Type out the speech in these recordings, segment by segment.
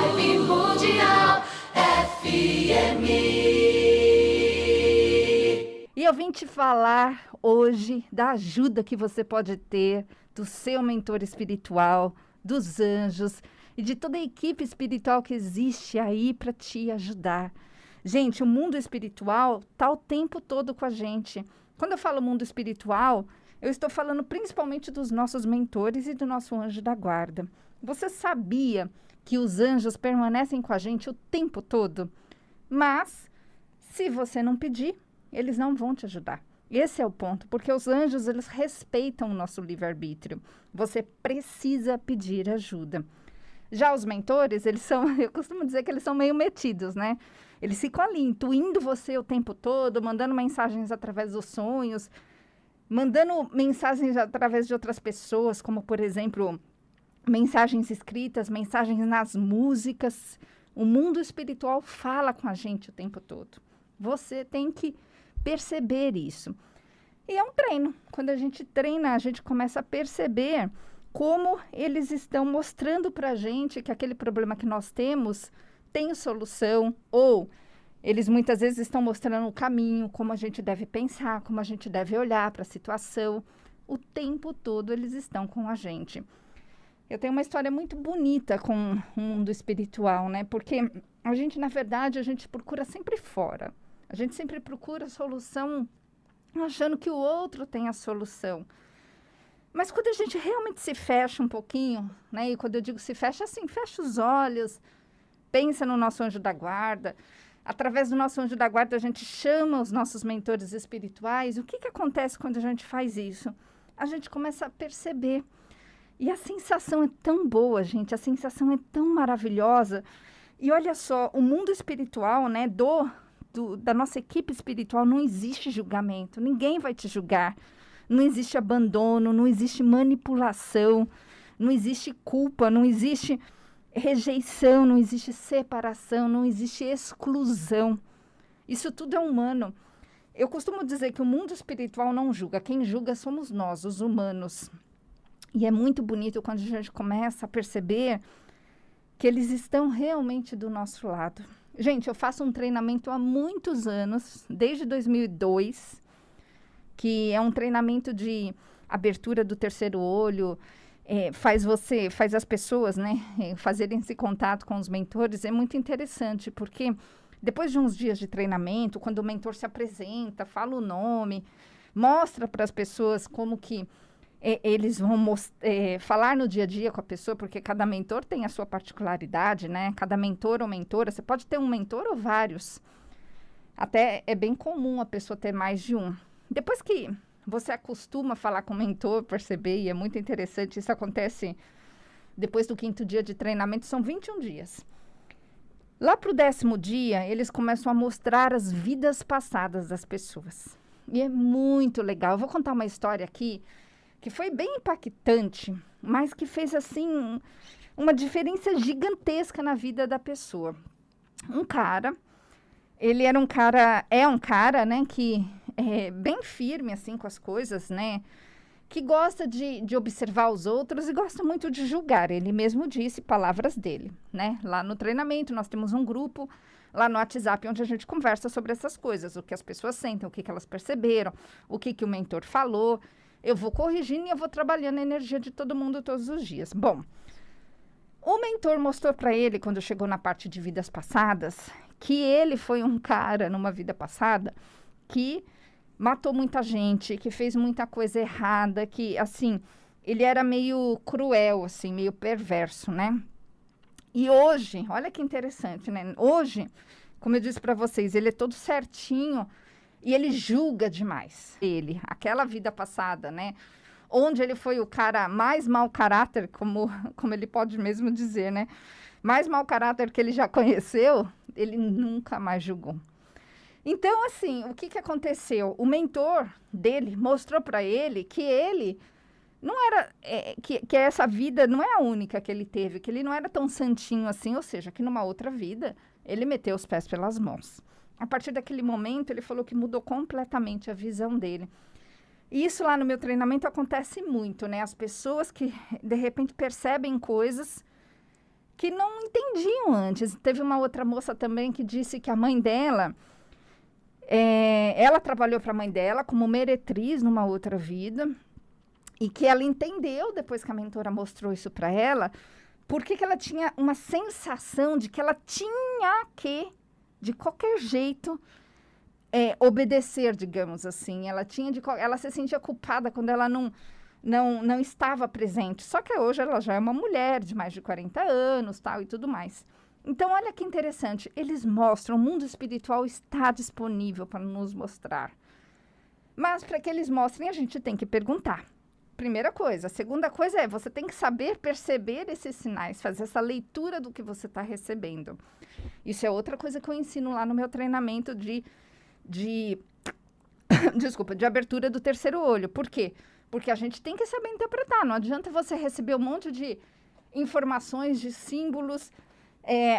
Vibe Mundial FM. E eu vim te falar hoje da ajuda que você pode ter do seu mentor espiritual, dos anjos e de toda a equipe espiritual que existe aí para te ajudar. Gente, o mundo espiritual está o tempo todo com a gente. Quando eu falo mundo espiritual, eu estou falando principalmente dos nossos mentores e do nosso anjo da guarda. Você sabia que os anjos permanecem com a gente o tempo todo? Mas, se você não pedir, eles não vão te ajudar. Esse é o ponto, porque os anjos, eles respeitam o nosso livre-arbítrio. Você precisa pedir ajuda. Já os mentores, eles são, eu costumo dizer que eles são meio metidos, né? Eles ficam ali, intuindo você o tempo todo, mandando mensagens através dos sonhos, mandando mensagens através de outras pessoas, como, por exemplo, mensagens escritas, mensagens nas músicas. O mundo espiritual fala com a gente o tempo todo. Você tem que perceber isso. E é um treino. Quando a gente treina, a gente começa a perceber como eles estão mostrando para a gente que aquele problema que nós temos tem solução, ou eles muitas vezes estão mostrando o caminho, como a gente deve pensar, como a gente deve olhar para a situação. O tempo todo eles estão com a gente. Eu tenho uma história muito bonita com o mundo espiritual, né? Porque a gente, na verdade, a gente procura sempre fora. A gente sempre procura a solução achando que o outro tem a solução. Mas quando a gente realmente se fecha um pouquinho, né? E quando eu digo se fecha, assim, fecha os olhos, pensa no nosso anjo da guarda. Através do nosso anjo da guarda, a gente chama os nossos mentores espirituais. O que acontece quando a gente faz isso? A gente começa a perceber. E a sensação é tão boa, gente. A sensação é tão maravilhosa. E olha só, o mundo espiritual, né, da nossa equipe espiritual, não existe julgamento. Ninguém vai te julgar. Não existe abandono, não existe manipulação, não existe culpa, não existe rejeição, não existe separação, não existe exclusão. Isso tudo é humano. Eu costumo dizer que o mundo espiritual não julga. Quem julga somos nós, os humanos. E é muito bonito quando a gente começa a perceber que eles estão realmente do nosso lado. Gente, eu faço um treinamento há muitos anos, desde 2002, que é um treinamento de abertura do terceiro olho, faz as pessoas, né, fazerem esse contato com os mentores. É muito interessante, porque depois de uns dias de treinamento, quando o mentor se apresenta, fala o nome, mostra para as pessoas como que eles vão falar no dia a dia com a pessoa, porque cada mentor tem a sua particularidade, né? Cada mentor ou mentora, você pode ter um mentor ou vários. Até é bem comum a pessoa ter mais de um. Depois que você acostuma a falar com o mentor, perceber, e é muito interessante, isso acontece depois do 5º dia de treinamento, são 21 dias. Lá para o 10º dia, eles começam a mostrar as vidas passadas das pessoas. E é muito legal. Eu vou contar uma história aqui que foi bem impactante, mas que fez, assim, uma diferença gigantesca na vida da pessoa. Ele é um cara, né, que é bem firme, assim, com as coisas, né, que gosta de observar os outros e gosta muito de julgar. Ele mesmo disse, palavras dele, né, lá no treinamento nós temos um grupo lá no WhatsApp, onde a gente conversa sobre essas coisas, o que as pessoas sentem, o que elas perceberam, o que o mentor falou. Eu vou corrigindo e eu vou trabalhando a energia de todo mundo todos os dias. Bom, o mentor mostrou para ele, quando chegou na parte de vidas passadas, que ele foi um cara, numa vida passada, que matou muita gente, que fez muita coisa errada, que, assim, ele era meio cruel, assim, meio perverso, né? E hoje, olha que interessante, né? Hoje, como eu disse para vocês, ele é todo certinho, e ele julga demais. Aquela vida passada, né? Onde ele foi o cara mais mau caráter, como ele pode mesmo dizer, né? Mais mau caráter que ele já conheceu, ele nunca mais julgou. Então, assim, o que aconteceu? O mentor dele mostrou para ele que ele não era, que essa vida não é a única que ele teve, que ele não era tão santinho assim, ou seja, que numa outra vida ele meteu os pés pelas mãos. A partir daquele momento, ele falou que mudou completamente a visão dele. E isso lá no meu treinamento acontece muito, né? As pessoas que, de repente, percebem coisas que não entendiam antes. Teve uma outra moça também que disse que a mãe dela, ela trabalhou para a mãe dela como meretriz numa outra vida, e que ela entendeu, depois que a mentora mostrou isso para ela, porque que ela tinha uma sensação de que ela tinha que, de qualquer jeito, obedecer, digamos assim. Ela se sentia culpada quando ela não estava presente. Só que hoje ela já é uma mulher de mais de 40 anos, tal, e tudo mais. Então, olha que interessante. Eles mostram, o mundo espiritual está disponível para nos mostrar. Mas, para que eles mostrem, a gente tem que perguntar. Primeira coisa. A segunda coisa você tem que saber perceber esses sinais, fazer essa leitura do que você está recebendo. Isso é outra coisa que eu ensino lá no meu treinamento de abertura do terceiro olho. Por quê? Porque a gente tem que saber interpretar. Não adianta você receber um monte de informações, de símbolos,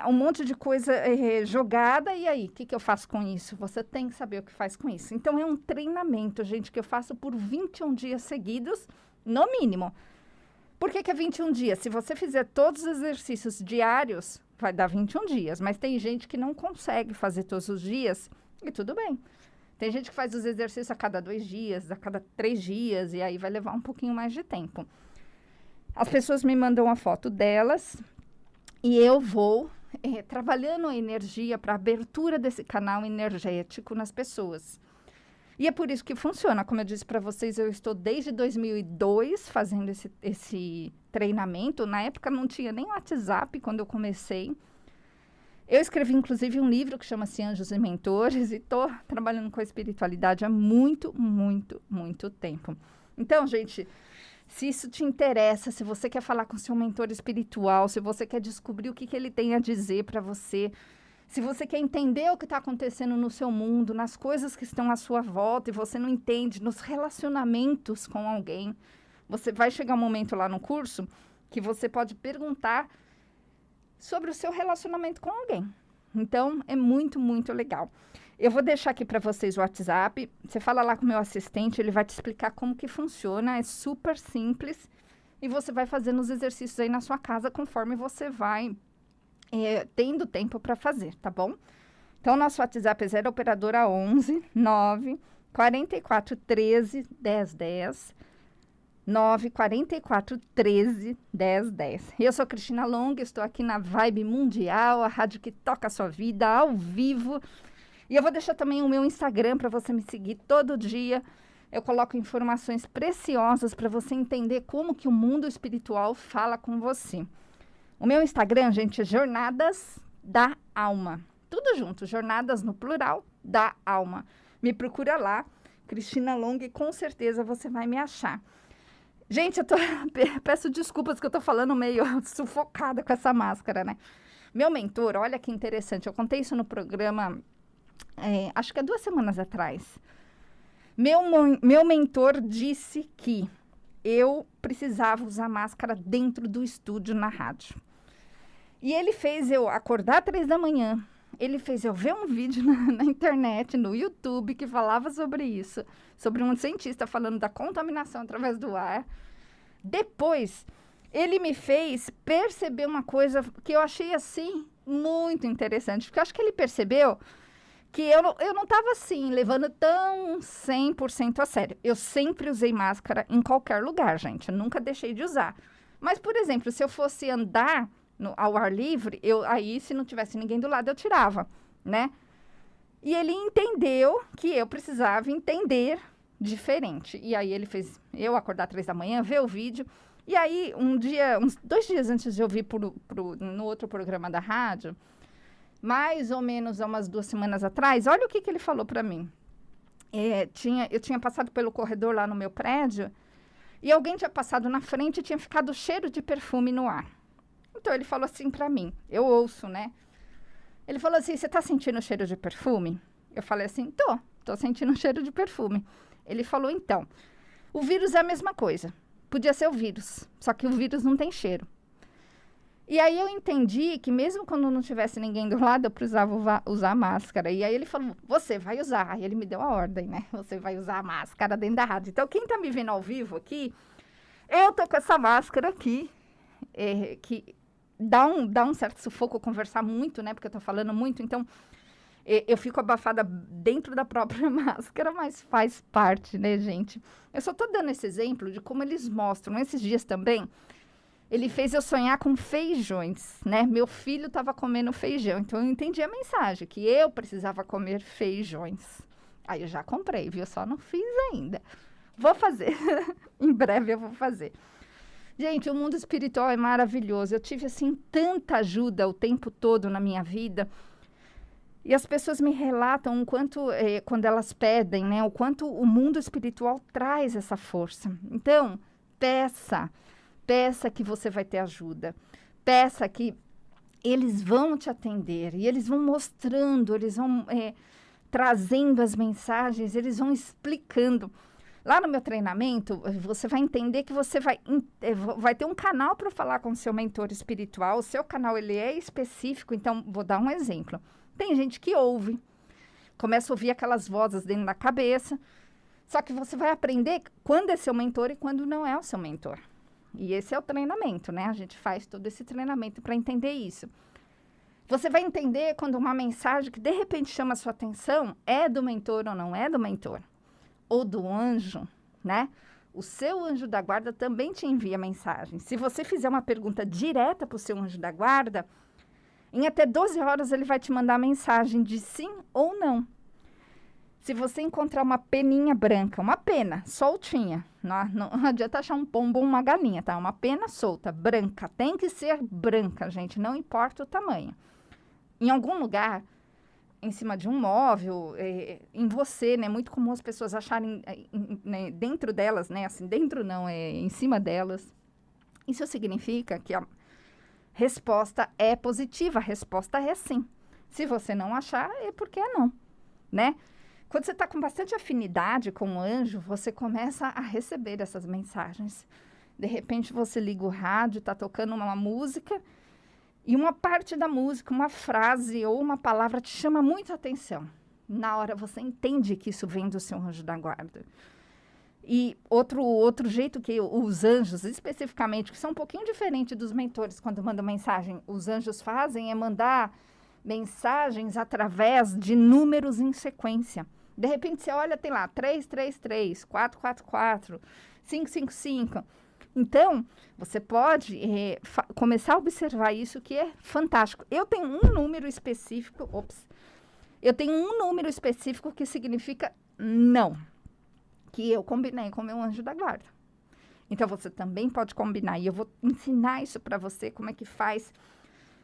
um monte de coisa jogada, e aí, o que eu faço com isso? Você tem que saber o que faz com isso. Então, é um treinamento, gente, que eu faço por 21 dias seguidos, no mínimo. Por que é 21 dias? Se você fizer todos os exercícios diários, vai dar 21 dias. Mas tem gente que não consegue fazer todos os dias, e tudo bem. Tem gente que faz os exercícios a cada 2 dias, a cada 3 dias, e aí vai levar um pouquinho mais de tempo. As pessoas me mandam a foto delas, e eu vou trabalhando a energia para a abertura desse canal energético nas pessoas. E é por isso que funciona. Como eu disse para vocês, eu estou desde 2002 fazendo esse treinamento. Na época não tinha nem WhatsApp quando eu comecei. Eu escrevi, inclusive, um livro que chama-se Anjos e Mentores e estou trabalhando com a espiritualidade há muito, muito, muito tempo. Então, gente, se isso te interessa, se você quer falar com seu mentor espiritual, se você quer descobrir o que ele tem a dizer para você, se você quer entender o que está acontecendo no seu mundo, nas coisas que estão à sua volta e você não entende, nos relacionamentos com alguém, você vai chegar um momento lá no curso que você pode perguntar sobre o seu relacionamento com alguém. Então, é muito, muito legal. Eu vou deixar aqui para vocês o WhatsApp. Você fala lá com o meu assistente, ele vai te explicar como que funciona. É super simples. E você vai fazendo os exercícios aí na sua casa conforme você vai tendo tempo para fazer, tá bom? Então, nosso WhatsApp é 0 operadora 11 9 44 13 10 10. 9 44 13 10 10. Eu sou Cristina Long, estou aqui na Vibe Mundial, a rádio que toca a sua vida, ao vivo. E eu vou deixar também o meu Instagram para você me seguir todo dia. Eu coloco informações preciosas para você entender como que o mundo espiritual fala com você. O meu Instagram, gente, é Jornadas da Alma. Tudo junto, Jornadas no plural da Alma. Me procura lá, Cristina Long, e com certeza você vai me achar. Gente, peço desculpas que eu tô falando meio sufocada com essa máscara, né? Meu mentor, olha que interessante, eu contei isso no programa, acho que 2 semanas atrás. Meu mentor disse que eu precisava usar máscara dentro do estúdio na rádio. E ele fez eu acordar 3 da manhã, ele fez eu ver um vídeo na internet, no YouTube, que falava sobre isso, sobre um cientista falando da contaminação através do ar. Depois, ele me fez perceber uma coisa que eu achei, assim, muito interessante, porque eu acho que ele percebeu que eu não estava, assim, levando tão 100% a sério. Eu sempre usei máscara em qualquer lugar, gente, eu nunca deixei de usar. Mas, por exemplo, se eu fosse andar ao ar livre, aí, se não tivesse ninguém do lado, eu tirava, né? E ele entendeu que eu precisava entender diferente. E aí ele fez eu acordar 3 da manhã, ver o vídeo. E aí, uns 2 dias antes de eu vir no outro programa da rádio, mais ou menos há umas 2 semanas atrás, olha o que ele falou para mim. Eu tinha passado pelo corredor lá no meu prédio, e alguém tinha passado na frente e tinha ficado cheiro de perfume no ar. Então, ele falou assim para mim, eu ouço, né? Ele falou assim, você tá sentindo o cheiro de perfume? Eu falei assim, tô sentindo o cheiro de perfume. Ele falou, então, o vírus é a mesma coisa. Podia ser o vírus, só que o vírus não tem cheiro. E aí eu entendi que mesmo quando não tivesse ninguém do lado, eu precisava usar máscara. E aí ele falou, você vai usar. Aí ele me deu a ordem, né? Você vai usar a máscara dentro da rádio. Então, quem tá me vendo ao vivo aqui, eu tô com essa máscara aqui, que dá um certo sufoco conversar muito, né? Porque eu tô falando muito, então eu fico abafada dentro da própria máscara, mas faz parte, né, gente? Eu só tô dando esse exemplo de como eles mostram. Esses dias também, ele fez eu sonhar com feijões, né? Meu filho estava comendo feijão, então eu entendi a mensagem, que eu precisava comer feijões. Aí eu já comprei, viu? Só não fiz ainda. Vou fazer. Em breve eu vou fazer. Gente, o mundo espiritual é maravilhoso. Eu tive, assim, tanta ajuda o tempo todo na minha vida. E as pessoas me relatam o quanto, quando elas pedem, né? O quanto o mundo espiritual traz essa força. Então, peça que você vai ter ajuda. Peça que eles vão te atender. E eles vão mostrando, eles vão trazendo as mensagens, eles vão explicando. Lá no meu treinamento, você vai entender que você vai ter um canal para falar com o seu mentor espiritual. O seu canal, ele é específico. Então, vou dar um exemplo. Tem gente que ouve, começa a ouvir aquelas vozes dentro da cabeça. Só que você vai aprender quando é seu mentor e quando não é o seu mentor. E esse é o treinamento, né? A gente faz todo esse treinamento para entender isso. Você vai entender quando uma mensagem que de repente chama a sua atenção é do mentor ou não é do mentor. Ou do anjo, né? O seu anjo da guarda também te envia mensagem. Se você fizer uma pergunta direta para o seu anjo da guarda, em até 12 horas ele vai te mandar mensagem de sim ou não. Se você encontrar uma peninha branca, uma pena soltinha, não adianta achar um pombo ou uma galinha, tá? Uma pena solta, branca, tem que ser branca, gente, não importa o tamanho. Em algum lugar, em cima de um móvel, em você, né? Muito comum as pessoas acharem né, dentro delas, né? Assim, dentro não, em cima delas. Isso significa que a resposta é positiva, a resposta é sim. Se você não achar, é porque é não, né? Quando você está com bastante afinidade com o anjo, você começa a receber essas mensagens. De repente, você liga o rádio, está tocando uma música, e uma parte da música, uma frase ou uma palavra te chama muito a atenção. Na hora, você entende que isso vem do seu anjo da guarda. E outro jeito que os anjos, especificamente, que são um pouquinho diferente dos mentores quando mandam mensagem, os anjos fazem é mandar mensagens através de números em sequência. De repente, você olha, tem lá 333, 444, 555. Então, você pode começar a observar isso, que é fantástico. Eu tenho um número específico, que significa não, que eu combinei com o meu anjo da guarda. Então, você também pode combinar. E eu vou ensinar isso para você,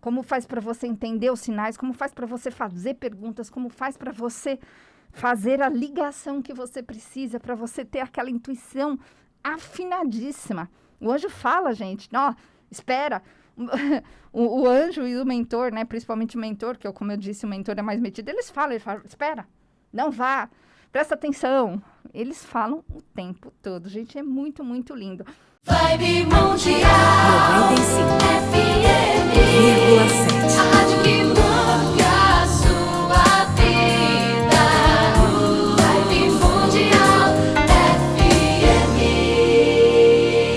como faz para você entender os sinais, como faz para você fazer perguntas, como faz para você fazer a ligação que você precisa, para você ter aquela intuição afinadíssima. O anjo fala, gente, espera. O anjo e o mentor, né, principalmente o mentor, que como eu disse, o mentor é mais metido, eles falam, espera, não vá, presta atenção. Eles falam o tempo todo, gente, é muito, muito lindo. Vibe Mundial 95,7.